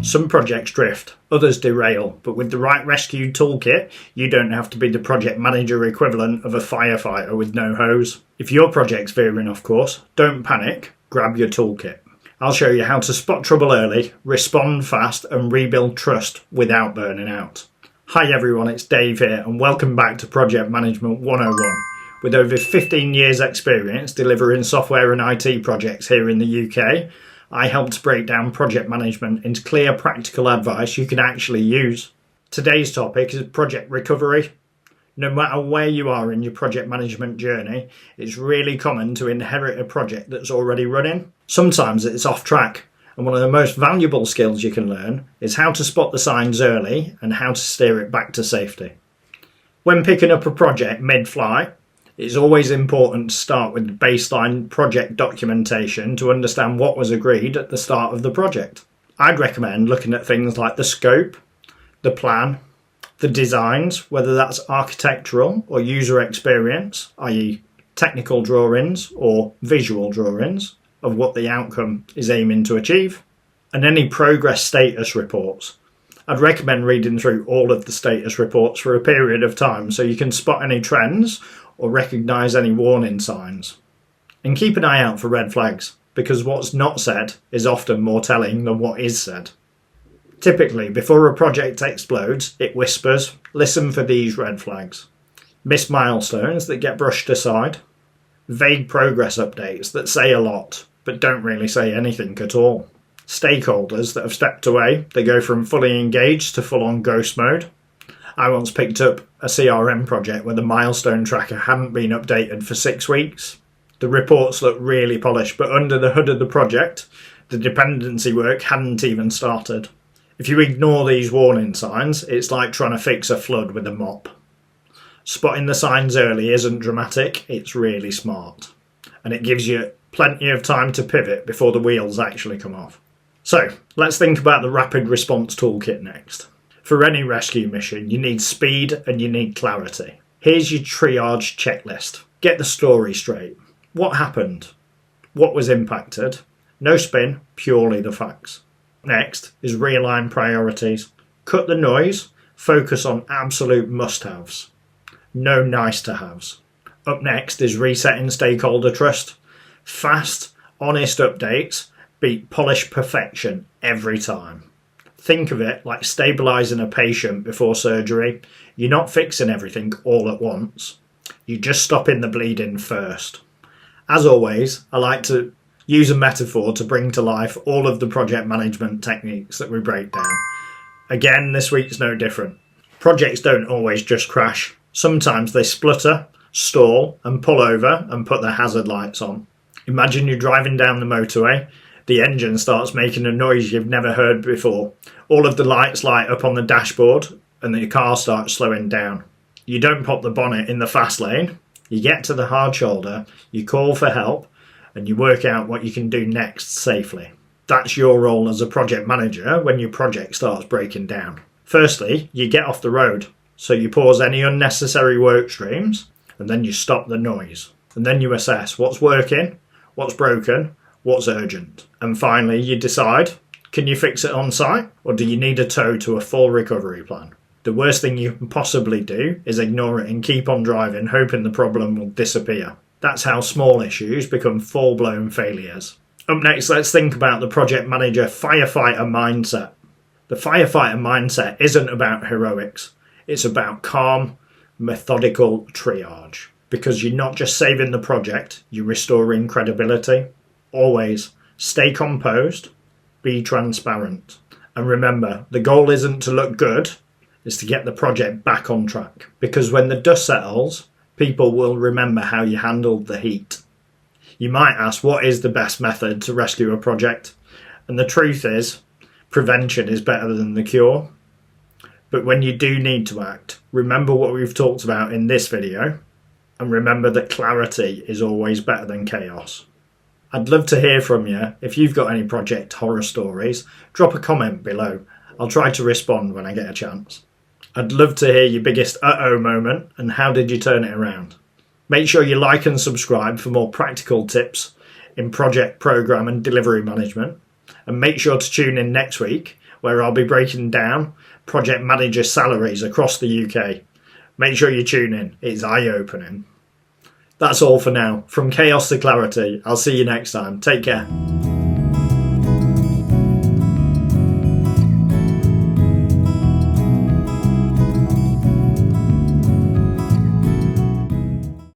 Some projects drift, others derail, but with the right rescue toolkit, you don't have to be the project manager equivalent of a firefighter with no hose. If your project's veering off course, don't panic, grab your toolkit. I'll show you how to spot trouble early, respond fast and rebuild trust without burning out. Hi everyone, it's Dave here and welcome back to Project Management 101. With over 15 years experience delivering software and IT projects here in the UK, I help to break down project management into clear practical advice you can actually use. Today's topic is project recovery. No matter where you are in your project management journey, it's really common to inherit a project that's already running. Sometimes it's off track, and one of the most valuable skills you can learn is how to spot the signs early and how to steer it back to safety. When picking up a project mid-flight, it's always important to start with the baseline project documentation to understand what was agreed at the start of the project. I'd recommend looking at things like the scope, the plan, the designs, whether that's architectural or user experience, i.e. technical drawings or visual drawings of what the outcome is aiming to achieve, and any progress status reports. I'd recommend reading through all of the status reports for a period of time so you can spot any trends or recognise any warning signs. And keep an eye out for red flags, because what's not said is often more telling than what is said. Typically, before a project explodes, it whispers, listen for these red flags. Missed milestones that get brushed aside. Vague progress updates that say a lot, but don't really say anything at all. Stakeholders that have stepped away, they go from fully engaged to full-on ghost mode. I once picked up a CRM project where the milestone tracker hadn't been updated for 6 weeks. The reports looked really polished, but under the hood of the project, the dependency work hadn't even started. If you ignore these warning signs, it's like trying to fix a flood with a mop. Spotting the signs early isn't dramatic, it's really smart. And it gives you plenty of time to pivot before the wheels actually come off. So, let's think about the rapid response toolkit next. For any rescue mission, you need speed and you need clarity. Here's your triage checklist. Get the story straight. What happened? What was impacted? No spin, purely the facts. Next is realign priorities. Cut the noise, focus on absolute must-haves. No nice-to-haves. Up next is resetting stakeholder trust. Fast, honest updates beat polished perfection every time. Think of it like stabilising a patient before surgery. You're not fixing everything all at once. You're just stopping the bleeding first. As always, I like to use a metaphor to bring to life all of the project management techniques that we break down. Again, this week's no different. Projects don't always just crash. Sometimes they splutter, stall and pull over and put their hazard lights on. Imagine you're driving down the motorway. The engine starts making a noise you've never heard before. All of the lights light up on the dashboard and the car starts slowing down. You don't pop the bonnet in the fast lane. You get to the hard shoulder, you call for help, and you work out what you can do next safely. That's your role as a project manager when your project starts breaking down. Firstly, you get off the road. So you pause any unnecessary work streams, and then you stop the noise. And then you assess what's working, what's broken, what's urgent. And finally, you decide, can you fix it on site or do you need a tow to a full recovery plan? The worst thing you can possibly do is ignore it and keep on driving, hoping the problem will disappear. That's how small issues become full-blown failures. Up next, let's think about the project manager firefighter mindset. The firefighter mindset isn't about heroics. It's about calm, methodical triage. Because you're not just saving the project, you're restoring credibility. Always stay composed, be transparent. And remember, the goal isn't to look good, it's to get the project back on track. Because when the dust settles, people will remember how you handled the heat. You might ask, what is the best method to rescue a project? And the truth is, prevention is better than the cure. But when you do need to act, remember what we've talked about in this video, and remember that clarity is always better than chaos. I'd love to hear from you. If you've got any project horror stories, drop a comment below. I'll try to respond when I get a chance. I'd love to hear your biggest uh-oh moment and how did you turn it around. Make sure you like and subscribe for more practical tips in project, program and delivery management. And make sure to tune in next week where I'll be breaking down project manager salaries across the UK. Make sure you tune in, it's eye-opening. That's all for now. From chaos to clarity, I'll see you next time. Take care.